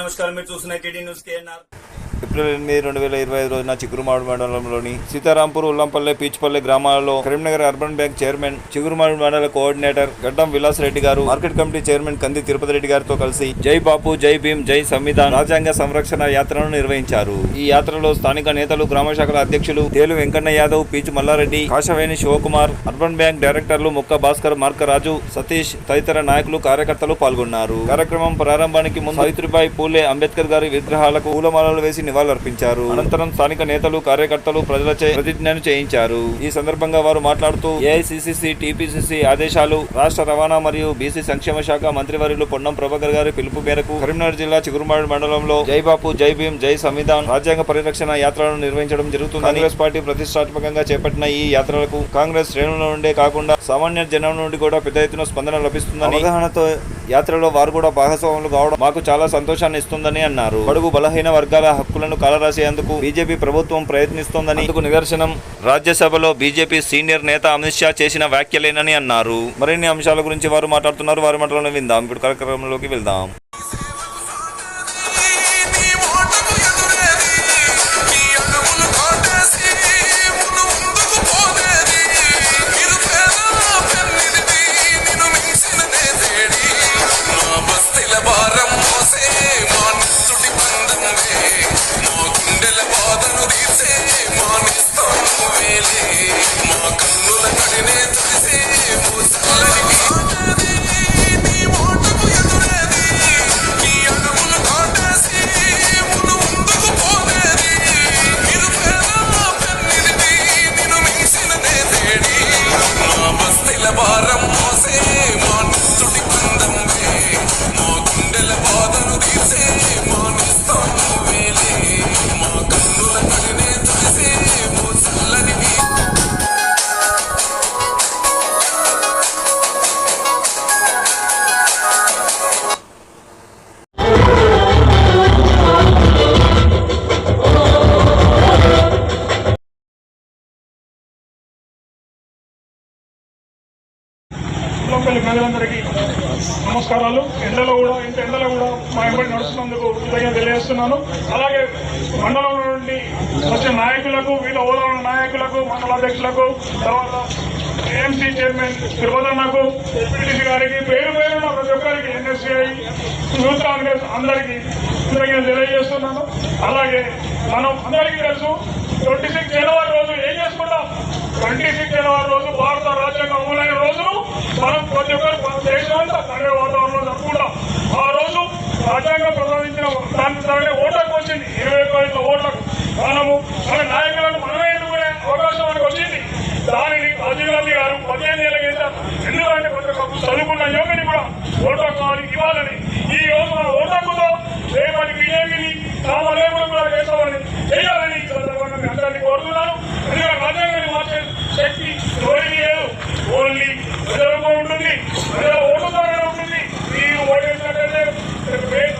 నమస్కారం, మీరు చూస్తున్న టీడీ న్యూస్ కేఎన్ఆర్. ఏప్రిల్ 8, 2025 రోజున చిగురుమాడు మండలంలోని సీతారాంపూర్, ఉల్లంపల్లె, పీచుపల్లె గ్రామాలలో కరీంనగర్ అర్బన్ బ్యాంక్ చైర్మన్, చిగురుమాడు మండల కోఆర్డినేటర్ గడ్డం విలాస్ రెడ్డి గారు, మార్కెట్ కమిటీ చైర్మన్ కంది తిరుపతి రెడ్డి గారితో కలిసి జై బాపు, జై భీమ్, జై సంవిధాన్ రాజ్యాంగ సంరక్షణ యాత్రను నిర్వహించారు. ఈ యాత్రలో స్థానిక నేతలు, గ్రామ శాఖల అధ్యక్షులు తేలు వెంకన్న యాదవ్, పీచు మల్లారెడ్డి, కాశవేణి శివకుమార్, అర్బన్ బ్యాంక్ డైరెక్టర్లు ముక్క భాస్కర్, మార్కరాజు, సతీష్ తదితర నాయకులు, కార్యకర్తలు పాల్గొన్నారు. కార్యక్రమం ప్రారంభానికి ముందు సావిత్రిబాయి పూలే అంబేద్కర్ గారి విగ్రహాలకు పూలమాలలు వేసి నివాళులర్పించారు. అనంతరం స్థానిక నేతలు, కార్యకర్తలు ప్రజలచే ప్రతిజ్ఞను చేయించారు. ఈ సందర్భంగా వారు మాట్లాడుతూ ఏఐసిసిసి, టిపిసిసి ఆదేశాలు, రాష్ట్ర రవాణా మరియు బీసీ సంక్షేమ శాఖ మంత్రివర్యులు పొన్నం ప్రభాకర్ గారి పిలుపు మేరకు కరీంనగర్ జిల్లా చిగురుమాడు మండలంలో జై బాపు, జై భీమ్, జై సంవిధాన్ రాజ్యాంగ పరిరక్షణ యాత్రలను నిర్వహించడం జరుగుతుంది. కాంగ్రెస్ పార్టీ ప్రతిష్టాత్మకంగా చేపట్టిన ఈ యాత్రలకు కాంగ్రెస్ శ్రేణుల నుండే కాకుండా సామాన్య జనం నుండి కూడా పెద్ద ఎత్తున స్పందన లభిస్తుందని, అవగాహనతో యాత్రలో వారు కూడా భాగస్వాములు కావడం మాకు చాలా సంతోషాన్ని ఇస్తుందని అన్నారు. బడుగు బలహీన వర్గాల హక్కులను కాలరాసేందుకు బీజేపీ ప్రభుత్వం ప్రయత్నిస్తోందని, అందుకు నిదర్శనం రాజ్యసభలో బీజేపీ సీనియర్ నేత అమిత్ షా చేసిన వ్యాఖ్యలేనని అన్నారు. మరిన్ని అంశాల గురించి వారు మాట్లాడుతున్నారు. వారి మాటలను విందాం. ఇప్పుడు కార్యక్రమంలోకి వెళ్దాం. ప్రజలందరికీ నమస్కారాలు. ఎండలో కూడా మా ఎంబడి నడుస్తున్నందుకు కృతజ్ఞత తెలియజేస్తున్నాను. అలాగే మండలం నుండి వచ్చిన నాయకులకు, వీళ్ళ హోదా ఉన్న నాయకులకు, మండల అధ్యక్షులకు, తర్వాత ఏఎంసీ చైర్మన్ తిరుపతన్నకు, ఎంపీటీసీ గారికి, పేరు పేరున్న ప్రతి ఒక్కరికి, ఎన్ఎస్సీఐ, యూత్ కాంగ్రెస్ అందరికీ కృతజ్ఞత తెలియజేస్తున్నాను. అలాగే మనం అందరికీ తెలుసు 26 జనవరి రోజు ఏం చేసుకుంటాం. 26 జనవరి రోజు భారత రాజ్యాంగం అమలైన రోజును మనం ప్రతి ఒక్కరు దేశం అంతా పండుగ వాతావరణంలో జరుపుకుంటాం. ఆ రోజు రాజ్యాంగం ప్రసాదించిన దానికి తరగతి ఓట్లకు వచ్చింది. 21 ఓట్లకు మన నాయకులను మనమే ఎన్నుకునే అవకాశం మనకు వచ్చింది. దానిని రాజీవ్ గాంధీ గారు 15 ఏళ్ళ కింద ఎందుకంటే ప్రతి ఒక్క చదువుకున్న యువకుని కూడా ఓటు హక్కు ఇవ్వాలని, ఈ రోజు మన ఓటు హక్కుతో రేపటి బీజేపీని లేకుండా కూడా చేయాలని అందరినీ కోరుతున్నాను. ఎందుకంటే రాజ్యాంగాన్ని మార్చే శక్తి ఎవరికి లేదు, ఓన్లీ ప్రజలకు ఉంటుంది, ప్రజల ఓటు ద్వారా ఉంటుంది. మీరు ఓటేసినట్లయితే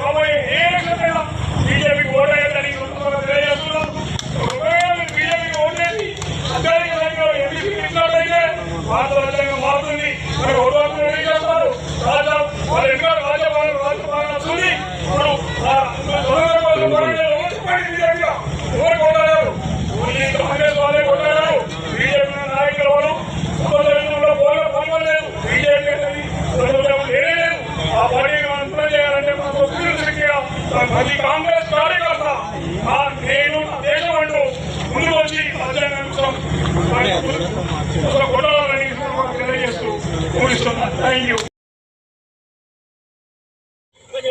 రాబోయే ఏ ఎలక్షన్ అయినా బీజేపీకి ఓటేయాలని తెలియజేస్తున్నాం. ఒకవేళ మీరు బీజేపీకి ఓటేసి అత్యధిక సంఖ్యలో ఎంపీసీ ఇచ్చినట్లయితే భారత రాజ్యాంగం మారుతుంది. మనకు ఓటు హక్కు రెడీ చేస్తారు. వాళ్ళు ఎన్నో రాజ్యపాలన వస్తుంది. ఇప్పుడు ఎవరు కొట్టలేరు, ఓన్లీ కాంగ్రెస్ వాళ్ళే కొట్టలేరు. బీజేపీ నాయకులు వాళ్ళు పాల్గొనలేదు. బీజేపీ లేదు. ఆ పార్టీని మనం ఇంప్రూవ్ చేయాలంటే మనకు ప్రతి కాంగ్రెస్ కార్యకర్త నేను దేశం అంటూ ముందు వచ్చి కొట్టాలని తెలియజేస్తూ ముగిస్తున్నాను. Thank you.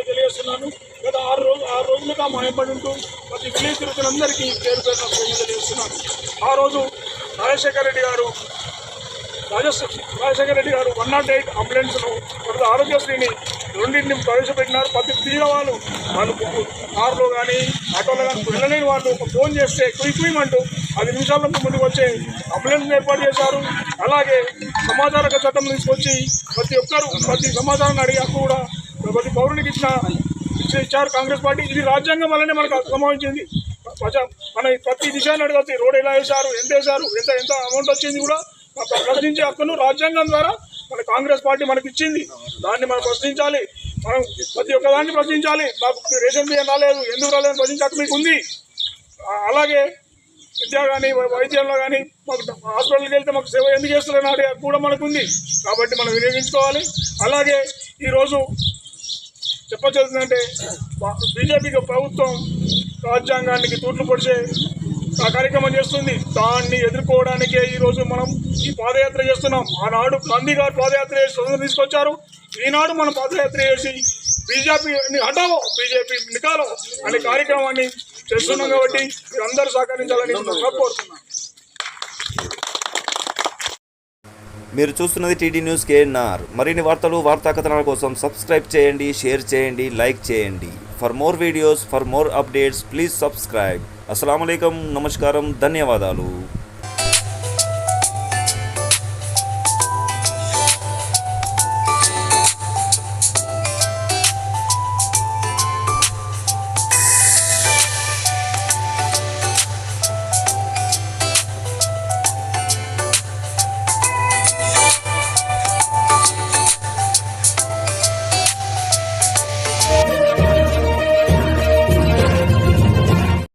తెలియజేస్తున్నాను. గత 6 రోజులుగా మా ఎంబడి ఉంటూ ప్రతి విలేజ్ తిరుగుతున్నందరికీ పేరు పేరున తెలియజేస్తున్నాను. ఆ రోజు రాజశేఖర రెడ్డి గారు 108 అంబులెన్స్ను, తర్వాత ఆరోగ్యశ్రీని రెండింటిని ప్రవేశపెట్టినారు. ప్రతి తీర వాళ్ళు కారులో కానీ ఆటోలో కానీ వెళ్ళలేని వాళ్ళు ఫోన్ చేస్తే క్విక్మంటూ 10 నిమిషాల ముందుకు వచ్చే అంబులెన్స్ ఏర్పాటు చేశారు. అలాగే సమాచార చట్టం తీసుకొచ్చి ప్రతి సమాచారాన్ని అడిగి హక్కు కూడా ప్రతి పౌరునికి ఇచ్చారు కాంగ్రెస్ పార్టీ. ఇది రాజ్యాంగం వల్లనే మనకు సంభవించింది. మన ప్రతి దిశాన్ని అడగచ్చు. రోడ్ ఎలా వేశారు, ఎంత వేశారు, ఎంత అమౌంట్ వచ్చింది కూడా ప్రశ్నించే హక్కును రాజ్యాంగం ద్వారా మన కాంగ్రెస్ పార్టీ మనకి ఇచ్చింది. దాన్ని మనం ప్రశ్నించాలి. మనం ప్రతి ఒక్కదాన్ని ప్రశ్నించాలి. మాకు రేషన్ బియ్యం రాలేదు, ఎందుకు రాలేదని ప్రశ్నించాక మీకు ఉంది. అలాగే విద్య కానీ వైద్యంలో కానీ మాకు హాస్పిటల్కి వెళ్తే మాకు సేవ ఎందుకు చేస్తున్నారని అడిగే కూడా మనకు ఉంది. కాబట్టి మనం వినియోగించుకోవాలి. అలాగే ఈరోజు చెప్పొచ్చేందంటే బీజేపీ ప్రభుత్వం రాజ్యాంగానికి తూట్లు పొడిచే ఆ కార్యక్రమం చేస్తుంది. దాన్ని ఎదుర్కోవడానికే ఈరోజు మనం ఈ పాదయాత్ర చేస్తున్నాం. ఆనాడు గాంధీ గారు పాదయాత్ర చేసి స్వతంత్రం తీసుకొచ్చారు. ఈనాడు మనం పాదయాత్ర చేసి బీజేపీని హటావో, బీజేపీ నికాలో అనే కార్యక్రమాన్ని చేస్తున్నాం. కాబట్టి మీరు అందరూ సహకరించాలని కోరుతున్నాను. మీరు చూస్తున్నది టీడీ న్యూస్ కేఎన్ఆర్. మరిన్ని వార్తలు, వార్తా కథనాల కోసం సబ్స్క్రైబ్ చేయండి, షేర్ చేయండి, లైక్ చేయండి. For more videos, for more updates please subscribe. అస్సలాము అలైకుం, నమస్కారం, ధన్యవాదాలు.